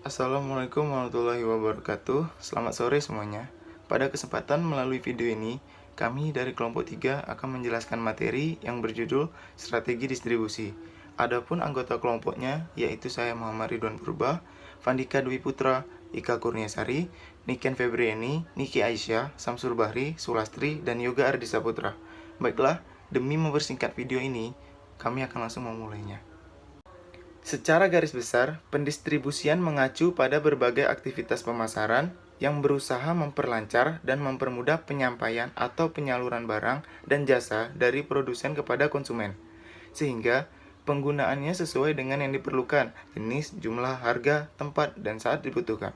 Assalamualaikum warahmatullahi wabarakatuh. Selamat sore semuanya. Pada kesempatan melalui video ini, kami dari kelompok 3 akan menjelaskan materi yang berjudul Strategi Distribusi. Adapun anggota kelompoknya yaitu saya Muhammad Ridwan Purba, Vandika Dwi Putra, Ika Kurniasari, Niken Febriani, Niki Aisyah, Samsul Bahri, Sulastri, dan Yoga Ardisa Putra. Baiklah, demi mempersingkat video ini, kami akan langsung memulainya. Secara garis besar, pendistribusian mengacu pada berbagai aktivitas pemasaran yang berusaha memperlancar dan mempermudah penyampaian atau penyaluran barang dan jasa dari produsen kepada konsumen, sehingga penggunaannya sesuai dengan yang diperlukan, jenis, jumlah, harga, tempat, dan saat dibutuhkan.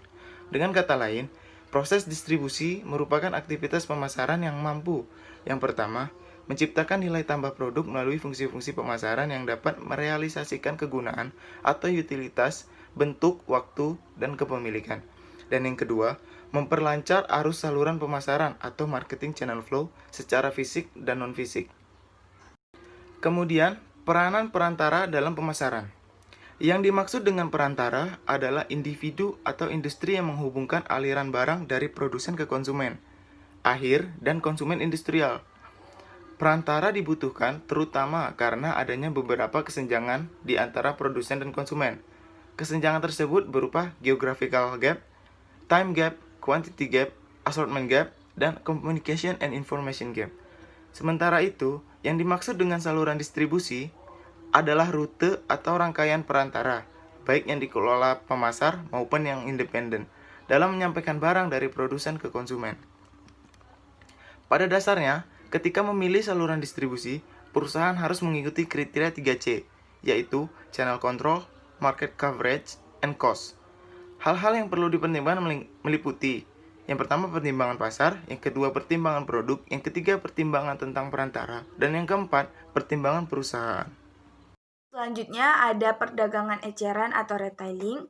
Dengan kata lain, proses distribusi merupakan aktivitas pemasaran yang mampu, yang pertama, menciptakan nilai tambah produk melalui fungsi-fungsi pemasaran yang dapat merealisasikan kegunaan atau utilitas, bentuk, waktu, dan kepemilikan. Dan yang kedua, memperlancar arus saluran pemasaran atau marketing channel flow secara fisik dan non-fisik. Kemudian, peranan perantara dalam pemasaran. Yang dimaksud dengan perantara adalah individu atau industri yang menghubungkan aliran barang dari produsen ke konsumen akhir dan konsumen industrial. Perantara dibutuhkan terutama karena adanya beberapa kesenjangan di antara produsen dan konsumen. Kesenjangan tersebut berupa geographical gap, time gap, quantity gap, assortment gap, dan communication and information gap. Sementara itu, yang dimaksud dengan saluran distribusi adalah rute atau rangkaian perantara, baik yang dikelola pemasar maupun yang independen, dalam menyampaikan barang dari produsen ke konsumen. Pada dasarnya, ketika memilih saluran distribusi, perusahaan harus mengikuti kriteria 3C, yaitu channel control, market coverage, and cost. Hal-hal yang perlu dipertimbangkan meliputi: yang pertama pertimbangan pasar, yang kedua pertimbangan produk, yang ketiga pertimbangan tentang perantara, dan yang keempat pertimbangan perusahaan. Selanjutnya ada perdagangan eceran atau retailing.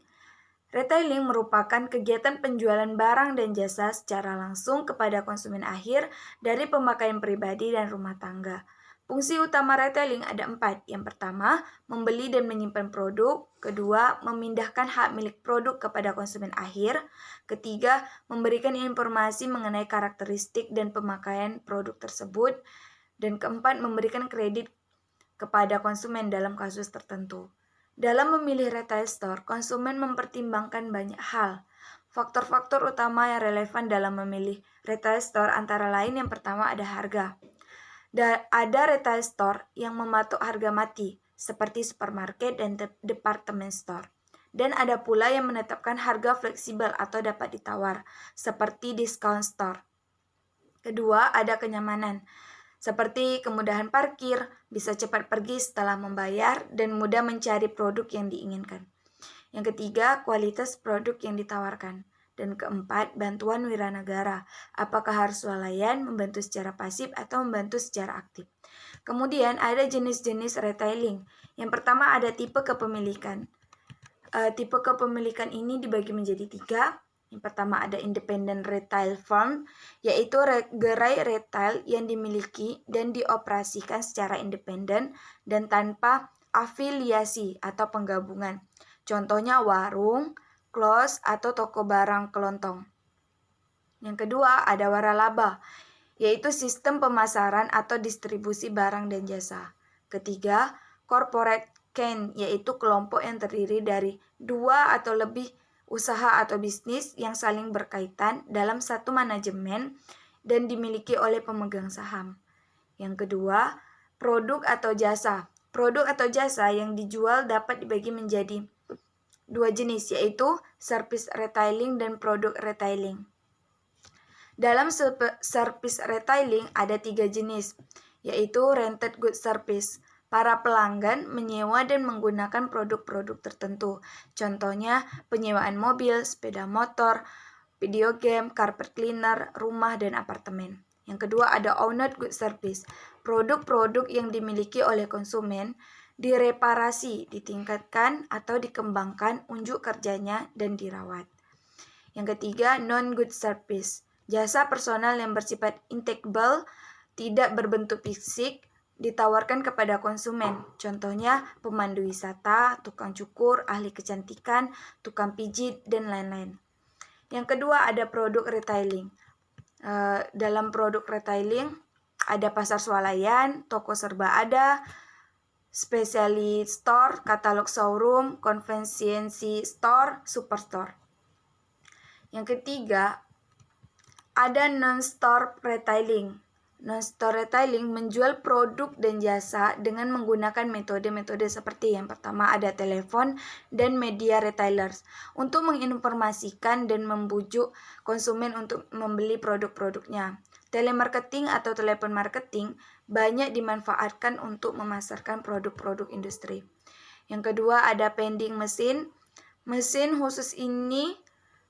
Retailing merupakan kegiatan penjualan barang dan jasa secara langsung kepada konsumen akhir dari pemakaian pribadi dan rumah tangga. Fungsi utama retailing ada 4. Yang pertama, membeli dan menyimpan produk. Kedua, memindahkan hak milik produk kepada konsumen akhir. Ketiga, memberikan informasi mengenai karakteristik dan pemakaian produk tersebut. Dan keempat, memberikan kredit kepada konsumen dalam kasus tertentu. Dalam memilih retail store, konsumen mempertimbangkan banyak hal. Faktor-faktor utama yang relevan dalam memilih retail store antara lain yang pertama ada harga. Ada retail store yang mematok harga mati, seperti supermarket dan department store. Dan ada pula yang menetapkan harga fleksibel atau dapat ditawar, seperti discount store. Kedua, ada kenyamanan, seperti kemudahan parkir, bisa cepat pergi setelah membayar, dan mudah mencari produk yang diinginkan. Yang ketiga, kualitas produk yang ditawarkan. Dan keempat, bantuan wiranegara. Apakah harus swalayan, membantu secara pasif, atau membantu secara aktif. Kemudian ada jenis-jenis retailing. Yang pertama ada tipe kepemilikan. Tipe kepemilikan ini dibagi menjadi 3. Yang pertama ada independent retail firm, yaitu gerai retail yang dimiliki dan dioperasikan secara independen dan tanpa afiliasi atau penggabungan. Contohnya warung, kios, atau toko barang kelontong. Yang kedua ada waralaba, yaitu sistem pemasaran atau distribusi barang dan jasa. Ketiga, corporate chain, yaitu kelompok yang terdiri dari 2 atau lebih usaha atau bisnis yang saling berkaitan dalam satu manajemen dan dimiliki oleh pemegang saham. Yang kedua, produk atau jasa. Produk atau jasa yang dijual dapat dibagi menjadi 2 jenis, yaitu service retailing dan produk retailing. Dalam service retailing ada 3 jenis, yaitu rented goods service. Para pelanggan menyewa dan menggunakan produk-produk tertentu. Contohnya penyewaan mobil, sepeda motor, video game, carpet cleaner, rumah, dan apartemen. Yang kedua ada owned goods service. Produk-produk yang dimiliki oleh konsumen direparasi, ditingkatkan, atau dikembangkan unjuk kerjanya dan dirawat. Yang ketiga non-goods service. Jasa personal yang bersifat intangible, tidak berbentuk fisik, ditawarkan kepada konsumen. Contohnya pemandu wisata, tukang cukur, ahli kecantikan, tukang pijit, dan lain-lain. Yang kedua ada produk retailing. Dalam produk retailing ada pasar swalayan, toko serba ada, specialist store, katalog showroom, convenience store, superstore. Yang ketiga ada non-store retailing. Non-store retailing menjual produk dan jasa dengan menggunakan metode-metode seperti yang pertama ada telepon dan media retailers untuk menginformasikan dan membujuk konsumen untuk membeli produk-produknya. Telemarketing atau telepon marketing banyak dimanfaatkan untuk memasarkan produk-produk industri. Yang kedua ada vending mesin. Mesin khusus ini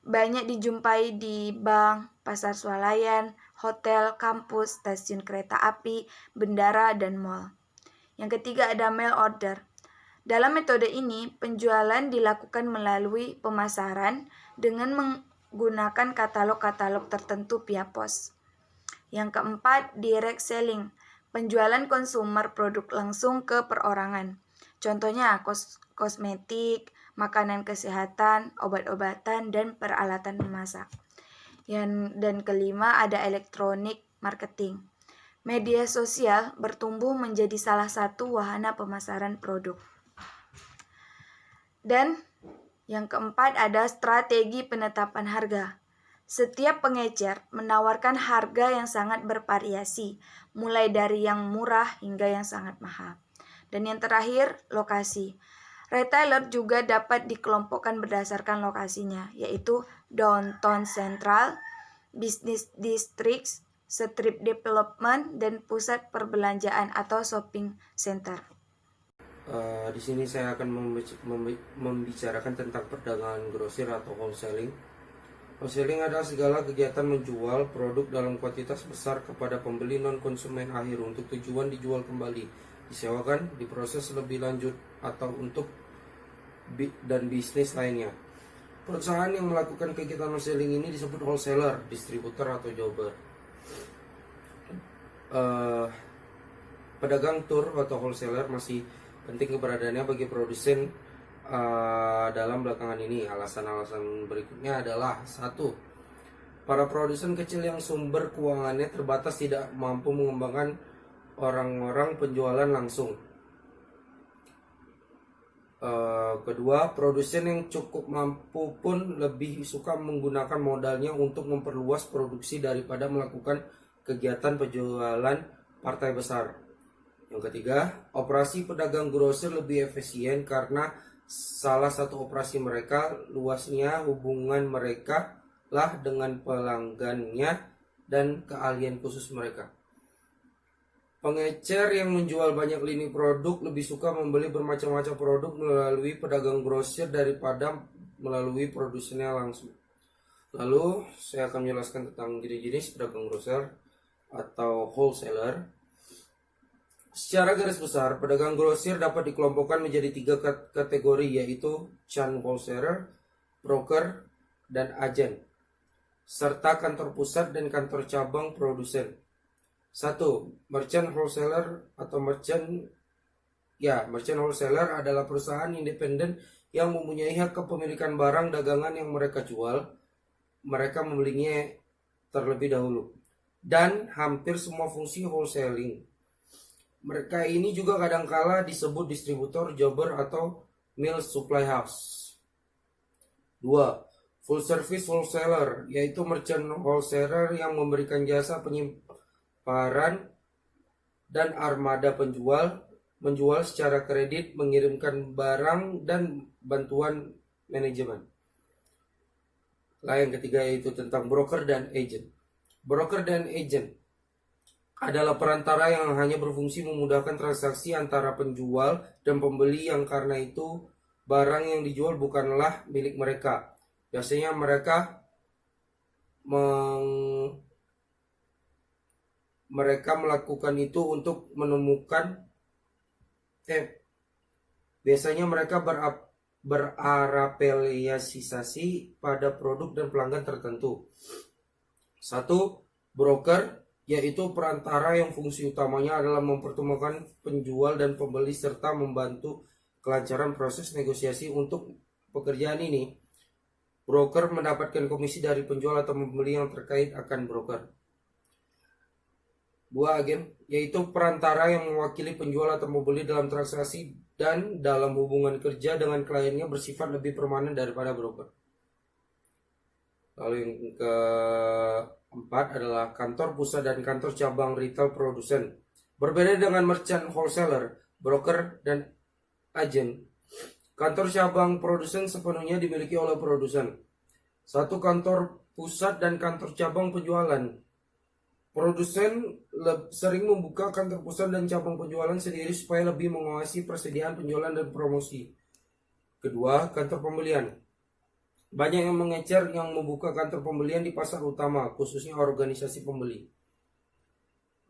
banyak dijumpai di bank, pasar swalayan, hotel, kampus, stasiun kereta api, bandara, dan mal. Yang ketiga ada mail order. Dalam metode ini, penjualan dilakukan melalui pemasaran dengan menggunakan katalog-katalog tertentu via pos. Yang keempat, direct selling. Penjualan konsumer produk langsung ke perorangan. Contohnya kosmetik, makanan kesehatan, obat-obatan, dan peralatan memasak. Dan kelima ada elektronik marketing. Media sosial bertumbuh menjadi salah satu wahana pemasaran produk. Dan yang keempat ada strategi penetapan harga. Setiap pengecer menawarkan harga yang sangat bervariasi, mulai dari yang murah hingga yang sangat mahal. Dan yang terakhir, lokasi. Retailer juga dapat dikelompokkan berdasarkan lokasinya, yaitu downtown central, business districts, strip development, dan pusat perbelanjaan atau shopping center. Di sini saya akan membicarakan tentang perdagangan grosir atau wholesaling. Wholesaling adalah segala kegiatan menjual produk dalam kuantitas besar kepada pembeli non-konsumen akhir untuk tujuan dijual kembali, disewakan, diproses lebih lanjut, atau untuk dan bisnis lainnya. Perusahaan yang melakukan kegiatan wholesaling ini disebut wholesaler, distributor, atau jobber. Pedagang tur atau wholesaler masih penting keberadaannya bagi produsen dalam belakangan ini. Alasan-alasan berikutnya adalah: 1. Para produsen kecil yang sumber keuangannya terbatas tidak mampu mengembangkan orang-orang penjualan langsung. Kedua, produsen yang cukup mampu pun lebih suka menggunakan modalnya untuk memperluas produksi daripada melakukan kegiatan penjualan partai besar. Yang ketiga, operasi pedagang grosir lebih efisien karena salah satu operasi mereka luasnya hubungan mereka lah dengan pelanggannya dan keahlian khusus mereka. Pengecer yang menjual banyak lini produk lebih suka membeli bermacam-macam produk melalui pedagang grosir daripada melalui produsennya langsung. Lalu saya akan menjelaskan tentang jenis-jenis pedagang grosir atau wholesaler. Secara garis besar, pedagang grosir dapat dikelompokkan menjadi 3 kategori, yaitu chain wholesaler, broker, dan agen, serta kantor pusat dan kantor cabang produsen. 1. Merchant wholesaler atau merchant wholesaler adalah perusahaan independen yang mempunyai hak kepemilikan barang dagangan yang mereka jual. Mereka membelinya terlebih dahulu dan hampir semua fungsi wholesaling. Mereka ini juga kadangkala disebut distributor, jobber, atau mill supply house. 2. Full service wholesaler, yaitu merchant wholesaler yang memberikan jasa penyimpanan dan armada penjual, menjual secara kredit, mengirimkan barang, dan bantuan manajemen. Yang ketiga yaitu tentang broker dan agent. Broker dan agent adalah perantara yang hanya berfungsi memudahkan transaksi antara penjual dan pembeli, yang karena itu barang yang dijual bukanlah milik mereka. Biasanya mereka melakukan itu untuk menemukan biasanya mereka berafiliasi pada produk dan pelanggan tertentu. 1. Broker yaitu perantara yang fungsi utamanya adalah mempertemukan penjual dan pembeli serta membantu kelancaran proses negosiasi. Untuk pekerjaan ini, broker mendapatkan komisi dari penjual atau pembeli yang terkait akan broker. 2. Agen, yaitu perantara yang mewakili penjual atau pembeli dalam transaksi dan dalam hubungan kerja dengan kliennya, bersifat lebih permanen daripada broker. Lalu yang keempat adalah kantor pusat dan kantor cabang retail produsen. Berbeda dengan merchant wholesaler, broker, dan agen, kantor cabang produsen sepenuhnya dimiliki oleh produsen. Satu kantor pusat dan kantor cabang penjualan. Produsen sering membuka kantor pusat dan cabang penjualan sendiri supaya lebih mengawasi persediaan penjualan dan promosi. Kedua, kantor pembelian. Banyak yang mengecer yang membuka kantor pembelian di pasar utama, khususnya organisasi pembeli.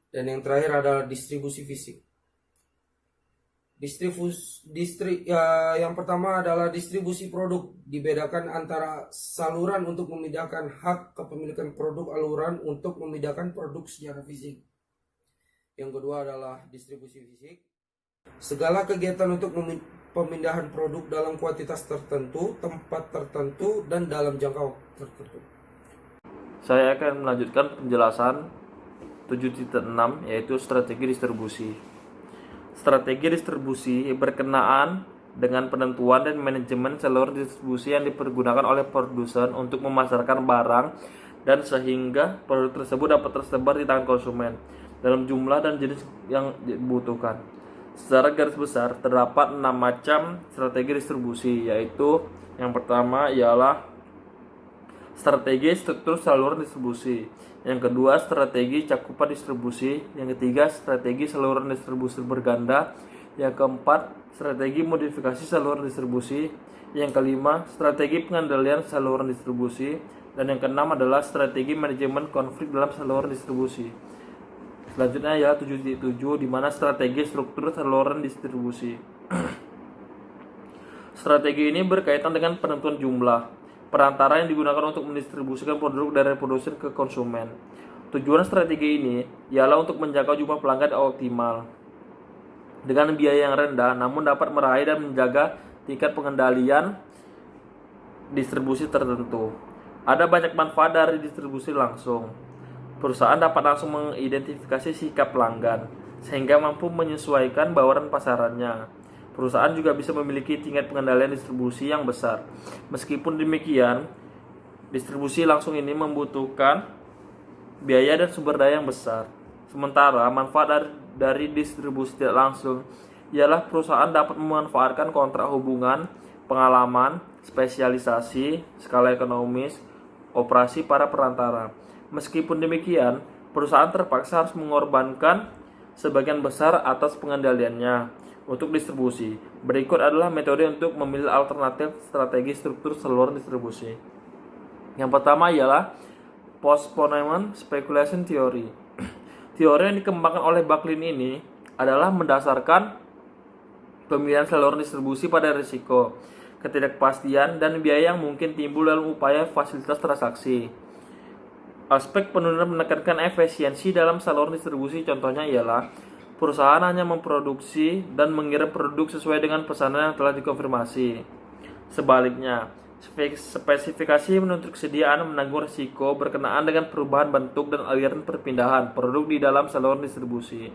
Dan yang terakhir adalah distribusi fisik. Yang pertama adalah distribusi produk. Dibedakan antara saluran untuk memindahkan hak kepemilikan produk, aluran untuk memindahkan produk secara fisik. Yang kedua adalah distribusi fisik. Segala kegiatan untuk pemindahan produk dalam kuantitas tertentu, tempat tertentu, dan dalam jangka waktu tertentu. Saya akan melanjutkan penjelasan 7.6, yaitu strategi distribusi. Strategi distribusi berkenaan dengan penentuan dan manajemen seluruh distribusi yang dipergunakan oleh produsen untuk memasarkan barang dan sehingga produk tersebut dapat tersebar di tangan konsumen dalam jumlah dan jenis yang dibutuhkan. Secara garis besar terdapat 6 macam strategi distribusi, yaitu yang pertama ialah strategi struktur saluran distribusi, yang kedua strategi cakupan distribusi, yang ketiga strategi saluran distribusi berganda, yang keempat strategi modifikasi saluran distribusi, yang kelima strategi pengendalian saluran distribusi, dan yang keenam adalah strategi manajemen konflik dalam saluran distribusi. Selanjutnya ya 7.7, di mana strategi struktur saluran distribusi. Strategi ini berkaitan dengan penentuan jumlah perantara yang digunakan untuk mendistribusikan produk dari produsen ke konsumen. Tujuan strategi ini ialah untuk menjaga jumlah pelanggan optimal dengan biaya yang rendah, namun dapat meraih dan menjaga tingkat pengendalian distribusi tertentu. Ada banyak manfaat dari distribusi langsung. Perusahaan dapat langsung mengidentifikasi sikap pelanggan sehingga mampu menyesuaikan bawaran pasarannya. Perusahaan juga bisa memiliki tingkat pengendalian distribusi yang besar. Meskipun demikian, distribusi langsung ini membutuhkan biaya dan sumber daya yang besar. Sementara manfaat dari distribusi tidak langsung ialah perusahaan dapat memanfaatkan kontrak hubungan, pengalaman, spesialisasi, skala ekonomis, operasi para perantara. Meskipun demikian, perusahaan terpaksa harus mengorbankan sebagian besar atas pengendaliannya. Untuk distribusi, berikut adalah metode untuk memilih alternatif strategi struktur saluran distribusi. Yang pertama ialah postponement speculation theory. Teori yang dikembangkan oleh Bucklin ini adalah mendasarkan pemilihan saluran distribusi pada risiko, ketidakpastian, dan biaya yang mungkin timbul dalam upaya fasilitas transaksi. Aspek penunjukan menekankan efisiensi dalam saluran distribusi, contohnya ialah perusahaan hanya memproduksi dan mengirim produk sesuai dengan pesanan yang telah dikonfirmasi. Sebaliknya, spesifikasi menuntut kesediaan menanggung risiko berkenaan dengan perubahan bentuk dan aliran perpindahan produk di dalam saluran distribusi.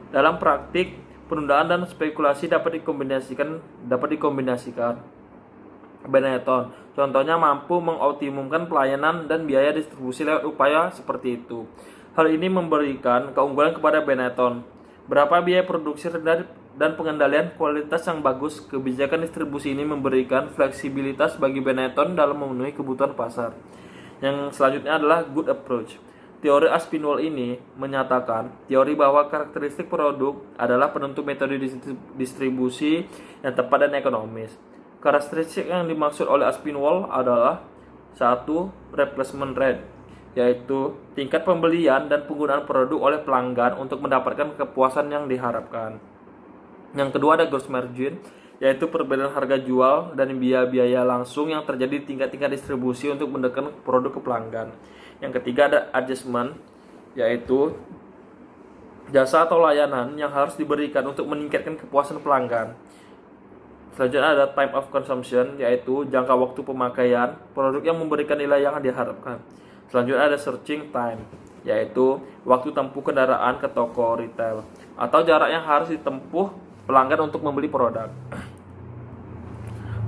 Dalam praktik, penundaan dan spekulasi dapat dikombinasikan. Benetton, contohnya, mampu mengoptimumkan pelayanan dan biaya distribusi lewat upaya seperti itu. Hal ini memberikan keunggulan kepada Benetton. Berapa biaya produksi rendah dan pengendalian kualitas yang bagus, kebijakan distribusi ini memberikan fleksibilitas bagi Benetton dalam memenuhi kebutuhan pasar. Yang selanjutnya adalah good approach. Teori Aspinwall ini menyatakan teori bahwa karakteristik produk adalah penentu metode distribusi yang tepat dan ekonomis. Karakteristik yang dimaksud oleh Aspinwall adalah 1. Replacement rate, yaitu tingkat pembelian dan penggunaan produk oleh pelanggan untuk mendapatkan kepuasan yang diharapkan. Yang kedua ada gross margin, yaitu perbedaan harga jual dan biaya langsung yang terjadi di tingkat-tingkat distribusi untuk mendekatkan produk ke pelanggan. Yang ketiga ada adjustment, yaitu jasa atau layanan yang harus diberikan untuk meningkatkan kepuasan pelanggan. Selanjutnya ada time of consumption, yaitu jangka waktu pemakaian produk yang memberikan nilai yang diharapkan. Selanjutnya ada searching time, yaitu waktu tempuh kendaraan ke toko retail atau jarak yang harus ditempuh pelanggan untuk membeli produk.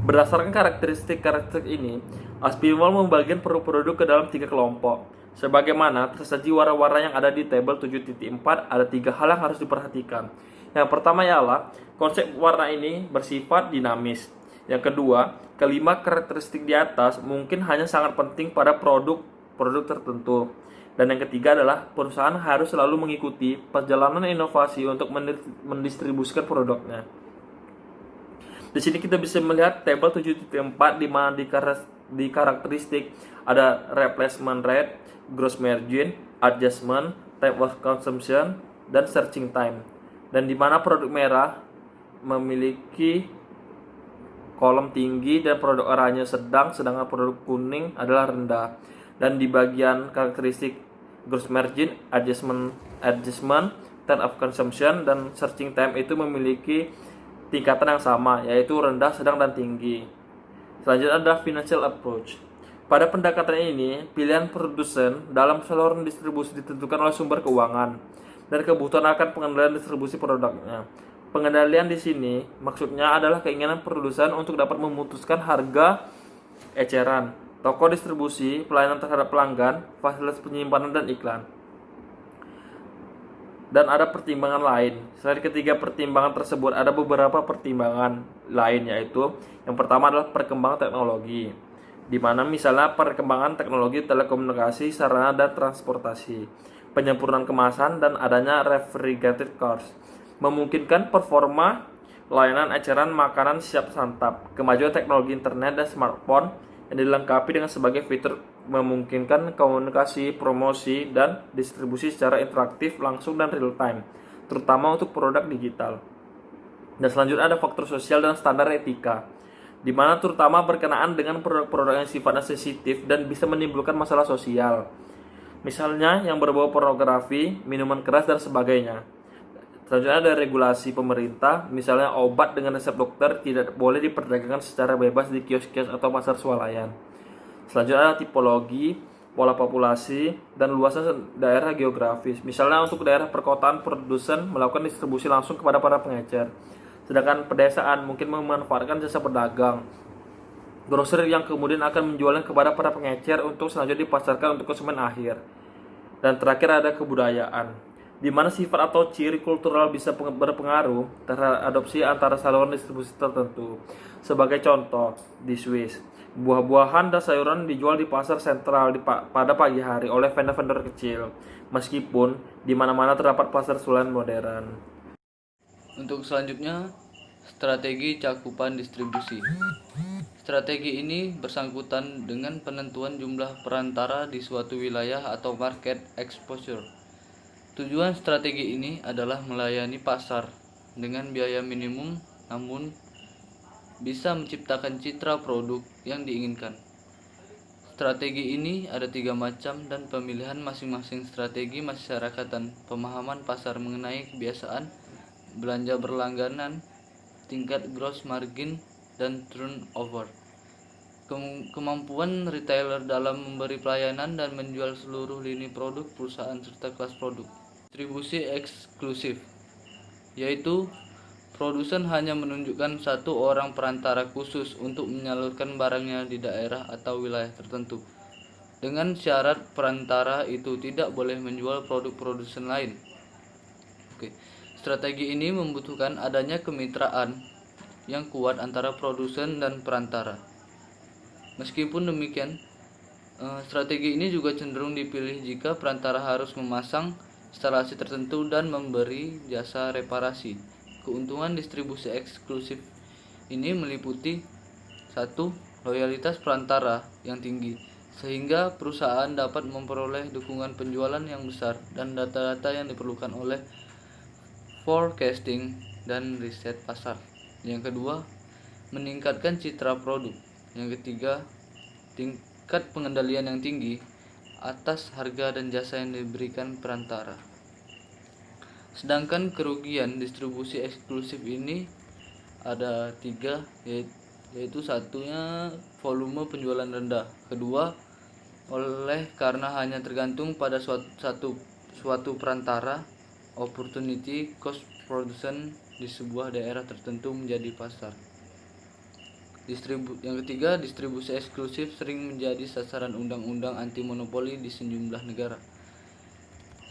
Berdasarkan karakteristik ini, Aspinwall membagikan produk-produk ke dalam 3 kelompok. Sebagaimana tersaji warna-warna yang ada di tabel 7.4, ada 3 hal yang harus diperhatikan. Yang pertama ialah konsep warna ini bersifat dinamis. Yang kedua, kelima karakteristik di atas mungkin hanya sangat penting pada produk tertentu. Dan yang ketiga adalah perusahaan harus selalu mengikuti perjalanan inovasi untuk mendistribusikan produknya. Di sini kita bisa melihat tabel 7.4 di mana di karakteristik ada replacement rate, gross margin, adjustment, time of consumption, dan searching time. Dan di mana produk merah memiliki kolom tinggi dan produk oranye sedang, sedangkan produk kuning adalah rendah. Dan di bagian karakteristik gross margin, adjustment, time of consumption, dan searching time itu memiliki tingkatan yang sama, yaitu rendah, sedang, dan tinggi. Selanjutnya adalah financial approach. Pada pendekatan ini, pilihan produsen dalam saluran distribusi ditentukan oleh sumber keuangan dan kebutuhan akan pengendalian distribusi produknya. Pengendalian di sini maksudnya adalah keinginan produsen untuk dapat memutuskan harga eceran, toko distribusi, pelayanan terhadap pelanggan, fasilitas penyimpanan, dan iklan. Dan ada pertimbangan lain. Selain ketiga pertimbangan tersebut, ada beberapa pertimbangan lain, yaitu yang pertama adalah perkembangan teknologi, di mana misalnya perkembangan teknologi telekomunikasi, sarana dan transportasi, penyempurnaan kemasan, dan adanya refrigerated cars memungkinkan performa layanan eceran makanan siap santap. Kemajuan teknologi internet dan smartphone yang dilengkapi dengan sebagai fitur memungkinkan komunikasi, promosi, dan distribusi secara interaktif, langsung, dan real time, terutama untuk produk digital. Dan selanjutnya ada faktor sosial dan standar etika, di mana terutama berkenaan dengan produk-produk yang sifatnya sensitif dan bisa menimbulkan masalah sosial. Misalnya yang berbau pornografi, minuman keras, dan sebagainya. Selanjutnya ada regulasi pemerintah, misalnya obat dengan resep dokter tidak boleh diperdagangkan secara bebas di kios-kios atau pasar swalayan. Selanjutnya ada tipologi, pola populasi, dan luasan daerah geografis. Misalnya untuk daerah perkotaan, produsen melakukan distribusi langsung kepada para pengecer. Sedangkan pedesaan mungkin memanfaatkan jasa pedagang, grocer yang kemudian akan menjualnya kepada para pengecer untuk selanjutnya dipasarkan untuk konsumen akhir. Dan terakhir ada kebudayaan, di mana sifat atau ciri kultural bisa berpengaruh terhadap adopsi antara saluran distribusi tertentu. Sebagai contoh, di Swiss, buah-buahan dan sayuran dijual di pasar sentral pada pagi hari oleh vendor-vendor kecil, meskipun di mana-mana terdapat pasar swalayan modern. Untuk selanjutnya, strategi cakupan distribusi. Strategi ini bersangkutan dengan penentuan jumlah perantara di suatu wilayah atau market exposure. Tujuan strategi ini adalah melayani pasar dengan biaya minimum, namun bisa menciptakan citra produk yang diinginkan. Strategi ini ada 3 macam dan pemilihan masing-masing strategi masyarakatan, pemahaman pasar mengenai kebiasaan belanja berlangganan, tingkat gross margin, dan turnover. Kemampuan retailer dalam memberi pelayanan dan menjual seluruh lini produk perusahaan serta kelas produk. Distribusi eksklusif, yaitu produsen hanya menunjukkan satu orang perantara khusus untuk menyalurkan barangnya di daerah atau wilayah tertentu, dengan syarat perantara itu tidak boleh menjual produk produsen lain. Strategi ini membutuhkan adanya kemitraan yang kuat antara produsen dan perantara. Meskipun demikian, strategi ini juga cenderung dipilih jika perantara harus memasang instalasi tertentu dan memberi jasa reparasi. Keuntungan distribusi eksklusif ini meliputi 1. Loyalitas perantara yang tinggi, sehingga perusahaan dapat memperoleh dukungan penjualan yang besar dan data-data yang diperlukan oleh forecasting dan riset pasar. Yang kedua, meningkatkan citra produk. Yang ketiga, tingkat pengendalian yang tinggi. atas harga dan jasa yang diberikan perantara. Sedangkan kerugian distribusi eksklusif ini ada 3, yaitu satunya volume penjualan rendah, kedua karena hanya tergantung pada suatu perantara, opportunity cost production di sebuah daerah tertentu menjadi pasar. Yang ketiga, distribusi eksklusif sering menjadi sasaran undang-undang anti monopoli di sejumlah negara.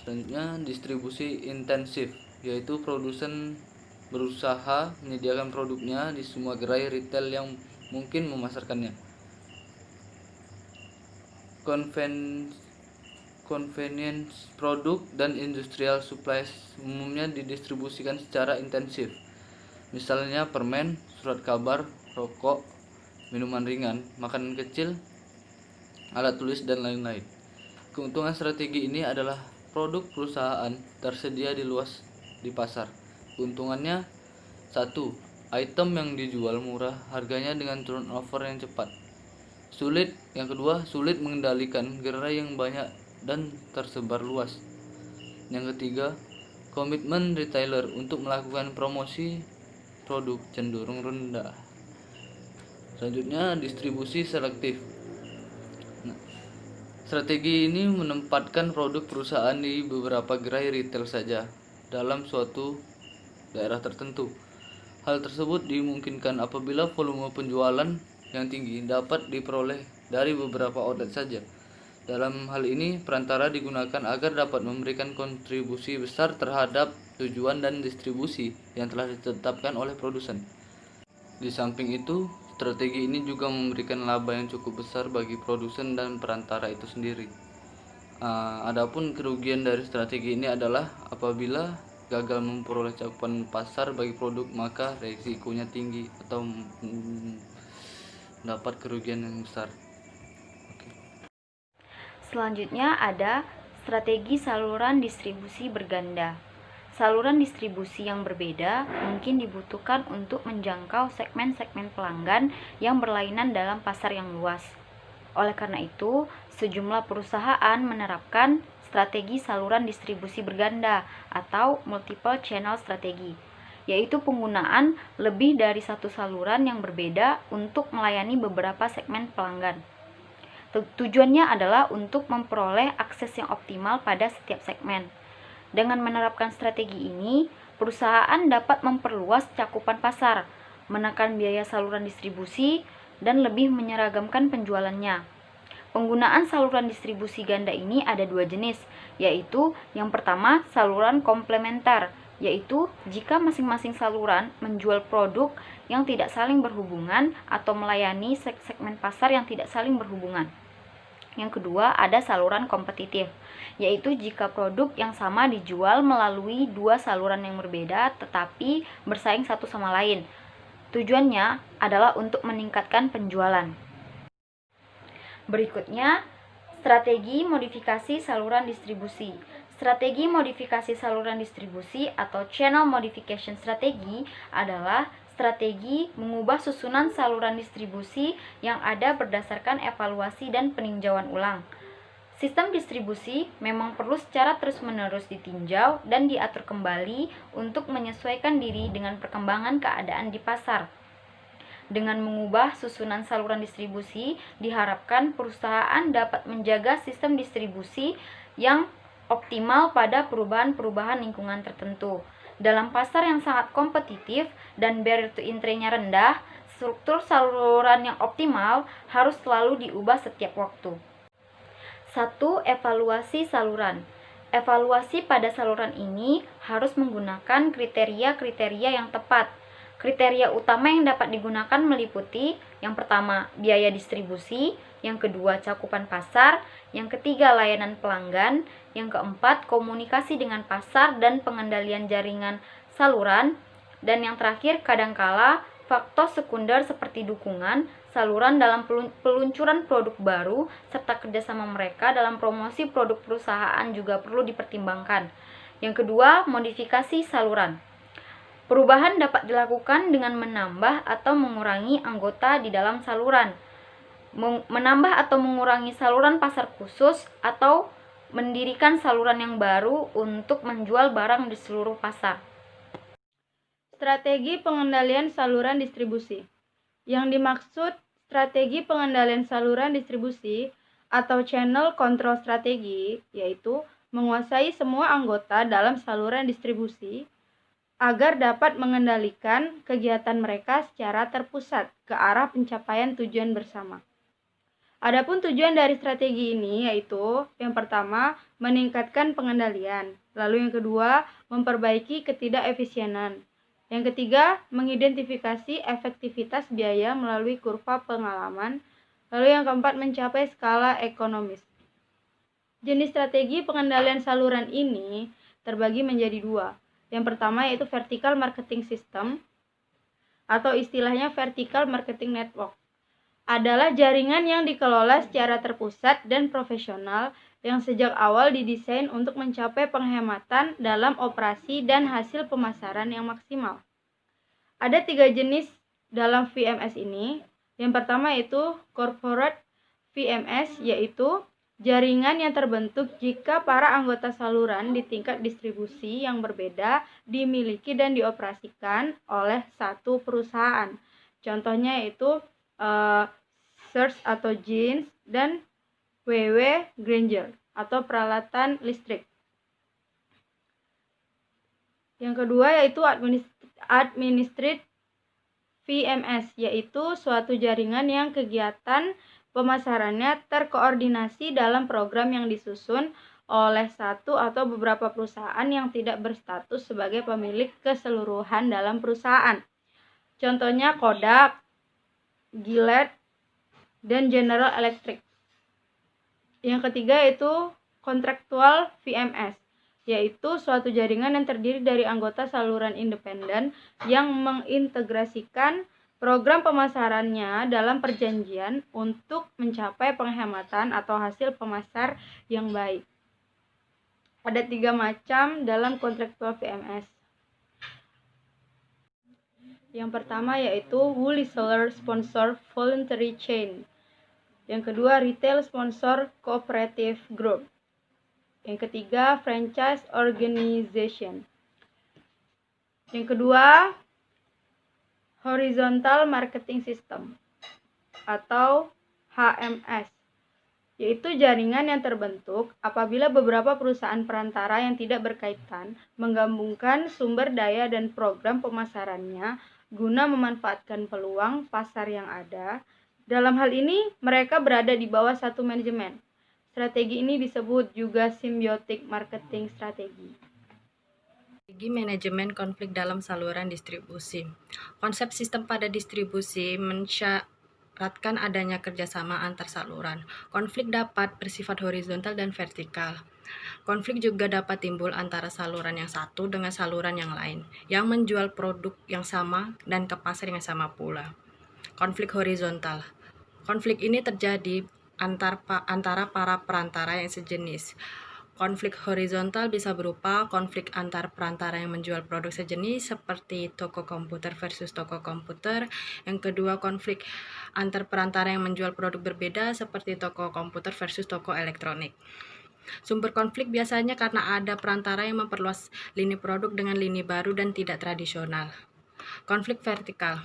Selanjutnya, distribusi intensif, yaitu produsen berusaha menyediakan produknya di semua gerai retail yang mungkin memasarkannya. Convenience produk dan industrial supplies umumnya didistribusikan secara intensif. Misalnya permen, surat kabar, rokok, minuman ringan, makanan kecil, alat tulis, dan lain-lain. Keuntungan strategi ini adalah produk perusahaan tersedia luas di pasar. Keuntungannya: 1. Item yang dijual murah harganya dengan turnover yang cepat. Yang kedua, sulit mengendalikan gerai yang banyak dan tersebar luas. Yang ketiga, komitmen retailer untuk melakukan promosi produk cenderung rendah. Selanjutnya, distribusi selektif. Strategi ini menempatkan produk perusahaan di beberapa gerai retail saja dalam suatu daerah tertentu. Hal tersebut dimungkinkan apabila volume penjualan yang tinggi dapat diperoleh dari beberapa outlet saja. Dalam hal ini, perantara digunakan agar dapat memberikan kontribusi besar terhadap tujuan dan distribusi yang telah ditetapkan oleh produsen. Di samping itu, strategi ini juga memberikan laba yang cukup besar bagi produsen dan perantara itu sendiri. Adapun kerugian dari strategi ini adalah apabila gagal memperoleh cakupan pasar bagi produk, maka risikonya tinggi atau mendapat kerugian yang besar. Selanjutnya ada strategi saluran distribusi berganda. Saluran distribusi yang berbeda mungkin dibutuhkan untuk menjangkau segmen-segmen pelanggan yang berlainan dalam pasar yang luas. Oleh karena itu, sejumlah perusahaan menerapkan strategi saluran distribusi berganda atau multiple channel strategi, yaitu penggunaan lebih dari satu saluran yang berbeda untuk melayani beberapa segmen pelanggan. Tujuannya adalah untuk memperoleh akses yang optimal pada setiap segmen. Dengan menerapkan strategi ini, perusahaan dapat memperluas cakupan pasar, menekan biaya saluran distribusi, dan lebih menyeragamkan penjualannya. Penggunaan saluran distribusi ganda ini ada 2 jenis, yaitu yang pertama saluran komplementer, yaitu jika masing-masing saluran menjual produk yang tidak saling berhubungan atau melayani segmen pasar yang tidak saling berhubungan. Yang kedua, ada saluran kompetitif, yaitu jika produk yang sama dijual melalui 2 saluran yang berbeda tetapi bersaing satu sama lain. Tujuannya adalah untuk meningkatkan penjualan. Berikutnya, strategi modifikasi saluran distribusi. Strategi modifikasi saluran distribusi atau channel modification strategy adalah strategi mengubah susunan saluran distribusi yang ada berdasarkan evaluasi dan peninjauan ulang. Sistem distribusi memang perlu secara terus-menerus ditinjau dan diatur kembali untuk menyesuaikan diri dengan perkembangan keadaan di pasar. Dengan mengubah susunan saluran distribusi, diharapkan perusahaan dapat menjaga sistem distribusi yang optimal pada perubahan-perubahan lingkungan tertentu. Dalam pasar yang sangat kompetitif dan barrier to entry-nya rendah, struktur saluran yang optimal harus selalu diubah setiap waktu. 1. Evaluasi saluran. Evaluasi pada saluran ini harus menggunakan kriteria-kriteria yang tepat. Kriteria utama yang dapat digunakan meliputi: yang pertama, biaya distribusi; yang kedua, cakupan pasar; yang ketiga, layanan pelanggan; yang keempat, komunikasi dengan pasar dan pengendalian jaringan saluran; dan yang terakhir, kadangkala faktor sekunder seperti dukungan saluran dalam peluncuran produk baru serta kerjasama mereka dalam promosi produk perusahaan juga perlu dipertimbangkan. Yang kedua, modifikasi saluran. Perubahan dapat dilakukan dengan menambah atau mengurangi anggota di dalam saluran. menambah atau mengurangi saluran pasar khusus, atau mendirikan saluran yang baru untuk menjual barang di seluruh pasar. Strategi pengendalian saluran distribusi. Yang dimaksud strategi pengendalian saluran distribusi atau channel control strategi yaitu menguasai semua anggota dalam saluran distribusi agar dapat mengendalikan kegiatan mereka secara terpusat ke arah pencapaian tujuan bersama. Adapun tujuan dari strategi ini yaitu yang pertama, meningkatkan pengendalian, lalu yang kedua, memperbaiki ketidakefisienan. Yang ketiga, mengidentifikasi efektivitas biaya melalui kurva pengalaman. Lalu yang keempat, mencapai skala ekonomis. Jenis strategi pengendalian saluran ini terbagi menjadi dua. Yang pertama yaitu vertical marketing system atau istilahnya vertical marketing network. Adalah jaringan yang dikelola secara terpusat dan profesional yang sejak awal didesain untuk mencapai penghematan dalam operasi dan hasil pemasaran yang maksimal. Ada 3 jenis dalam VMS ini. Yang pertama yaitu corporate VMS, yaitu jaringan yang terbentuk jika para anggota saluran di tingkat distribusi yang berbeda dimiliki dan dioperasikan oleh satu perusahaan. Contohnya yaitu Sears atau Jeans dan WW Grainger atau peralatan listrik. Yang kedua yaitu administrative VMS, yaitu suatu jaringan yang kegiatan pemasarannya terkoordinasi dalam program yang disusun oleh satu atau beberapa perusahaan yang tidak berstatus sebagai pemilik keseluruhan dalam perusahaan. Contohnya Kodak, Gillette, dan General Electric. Yang ketiga yaitu contractual VMS, yaitu suatu jaringan yang terdiri dari anggota saluran independen yang mengintegrasikan program pemasarannya dalam perjanjian untuk mencapai penghematan atau hasil pemasar yang baik. Ada 3 macam dalam contractual VMS. Yang pertama yaitu wholesaler sponsor voluntary chain. Yang kedua, retail sponsor cooperative group. Yang ketiga, franchise organization. Yang kedua, horizontal marketing system atau HMS, yaitu jaringan yang terbentuk apabila beberapa perusahaan perantara yang tidak berkaitan menggabungkan sumber daya dan program pemasarannya guna memanfaatkan peluang pasar yang ada. Dalam hal ini, mereka berada di bawah satu manajemen. Strategi ini disebut juga symbiotic marketing strategi. Strategi manajemen konflik dalam saluran distribusi. Konsep sistem pada distribusi mensyaratkan adanya kerjasama antar saluran. Konflik dapat bersifat horizontal dan vertikal. Konflik juga dapat timbul antara saluran yang satu dengan saluran yang lain, yang menjual produk yang sama dan ke pasar yang sama pula. Konflik horizontal. Konflik ini terjadi antara para perantara yang sejenis. Konflik horizontal bisa berupa konflik antar perantara yang menjual produk sejenis seperti toko komputer versus toko komputer. Yang kedua, konflik antar perantara yang menjual produk berbeda seperti toko komputer versus toko elektronik. Sumber konflik biasanya karena ada perantara yang memperluas lini produk dengan lini baru dan tidak tradisional. Konflik vertikal.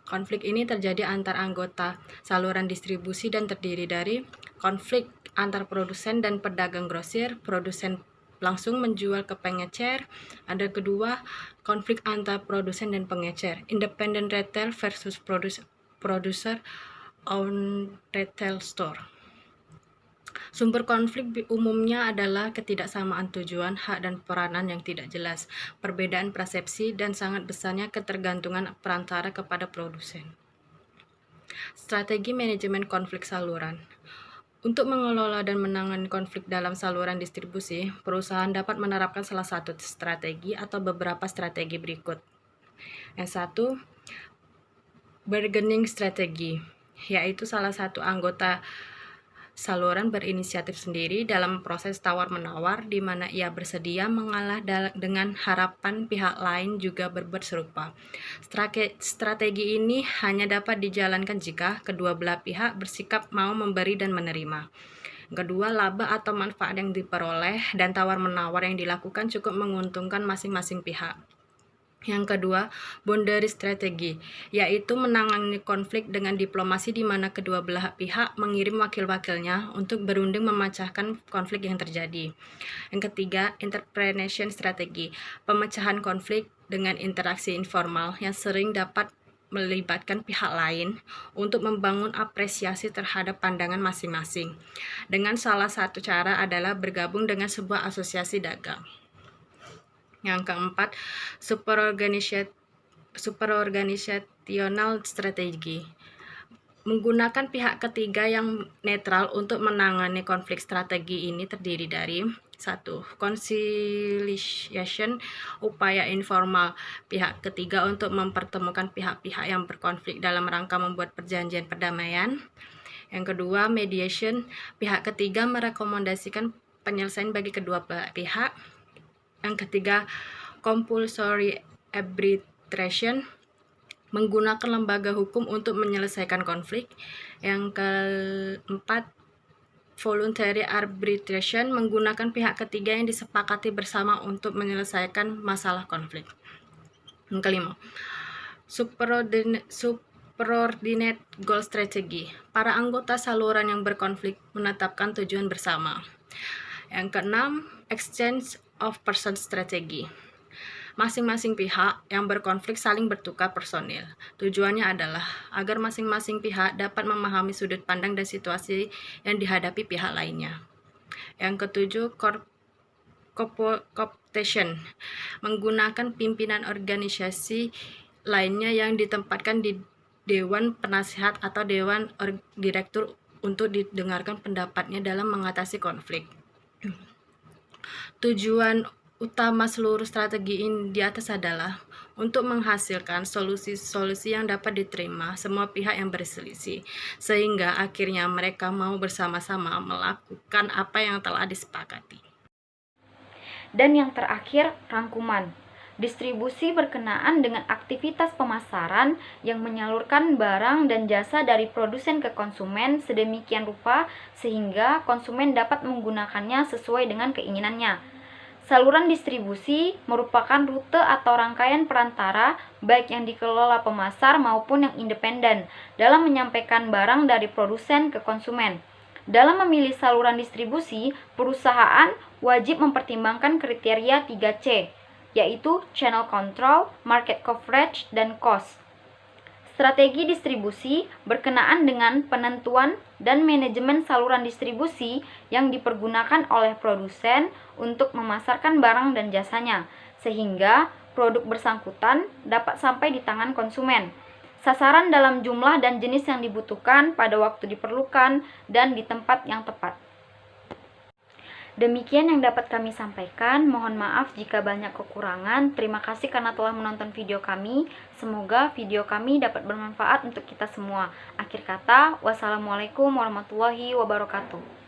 Konflik ini terjadi antar anggota saluran distribusi dan terdiri dari konflik antar produsen dan pedagang grosir. Produsen langsung menjual ke pengecer. Ada kedua, konflik antar produsen dan pengecer. Independent retail versus producer own retail store. Sumber konflik umumnya adalah ketidaksamaan tujuan, hak, dan peranan yang tidak jelas, perbedaan persepsi, dan sangat besarnya ketergantungan perantara kepada produsen. Strategi manajemen konflik saluran. Untuk mengelola dan menangani konflik dalam saluran distribusi, perusahaan dapat menerapkan salah satu strategi atau beberapa strategi berikut. Yang satu, bargaining strategi, yaitu salah satu anggota saluran berinisiatif sendiri dalam proses tawar-menawar di mana ia bersedia mengalah dengan harapan pihak lain juga berbuat serupa. Strategi ini hanya dapat dijalankan jika kedua belah pihak bersikap mau memberi dan menerima. Kedua, laba atau manfaat yang diperoleh dan tawar-menawar yang dilakukan cukup menguntungkan masing-masing pihak. Yang kedua, boundary strategi, yaitu menangani konflik dengan diplomasi di mana kedua belah pihak mengirim wakil-wakilnya untuk berunding memecahkan konflik yang terjadi. Yang ketiga, interpretation strategi, pemecahan konflik dengan interaksi informal yang sering dapat melibatkan pihak lain untuk membangun apresiasi terhadap pandangan masing-masing. Dengan salah satu cara adalah bergabung dengan sebuah asosiasi dagang. Yang keempat, superorganisational strategi, menggunakan pihak ketiga yang netral untuk menangani konflik. Strategi ini terdiri dari 1. Conciliation, upaya informal pihak ketiga untuk mempertemukan pihak-pihak yang berkonflik dalam rangka membuat perjanjian perdamaian. Yang kedua, mediation, pihak ketiga merekomendasikan penyelesaian bagi kedua pihak. Yang ketiga, compulsory arbitration, menggunakan lembaga hukum untuk menyelesaikan konflik. Yang keempat, voluntary arbitration, menggunakan pihak ketiga yang disepakati bersama untuk menyelesaikan masalah konflik. Yang kelima, superordinate goal strategy, para anggota saluran yang berkonflik menetapkan tujuan bersama. Yang keenam, exchange of person strategi, masing-masing pihak yang berkonflik saling bertukar personil. Tujuannya adalah agar masing-masing pihak dapat memahami sudut pandang dan situasi yang dihadapi pihak lainnya. Yang ketujuh, cooptation, menggunakan pimpinan organisasi lainnya yang ditempatkan di Dewan Penasihat atau Dewan Direktur untuk didengarkan pendapatnya dalam mengatasi konflik. Tujuan utama seluruh strategi ini di atas adalah untuk menghasilkan solusi-solusi yang dapat diterima semua pihak yang berselisih, sehingga akhirnya mereka mau bersama-sama melakukan apa yang telah disepakati. Dan yang terakhir, rangkuman. Distribusi berkenaan dengan aktivitas pemasaran yang menyalurkan barang dan jasa dari produsen ke konsumen sedemikian rupa sehingga konsumen dapat menggunakannya sesuai dengan keinginannya. Saluran distribusi merupakan rute atau rangkaian perantara baik yang dikelola pemasar maupun yang independen dalam menyampaikan barang dari produsen ke konsumen. Dalam memilih saluran distribusi, perusahaan wajib mempertimbangkan kriteria 3C, yaitu channel control, market coverage, dan cost. Strategi distribusi berkenaan dengan penentuan dan manajemen saluran distribusi yang dipergunakan oleh produsen untuk memasarkan barang dan jasanya, sehingga produk bersangkutan dapat sampai di tangan konsumen. Sasaran dalam jumlah dan jenis yang dibutuhkan pada waktu diperlukan dan di tempat yang tepat. Demikian yang dapat kami sampaikan. Mohon maaf jika banyak kekurangan. Terima kasih karena telah menonton video kami. Semoga video kami dapat bermanfaat untuk kita semua. Akhir kata, wassalamualaikum warahmatullahi wabarakatuh.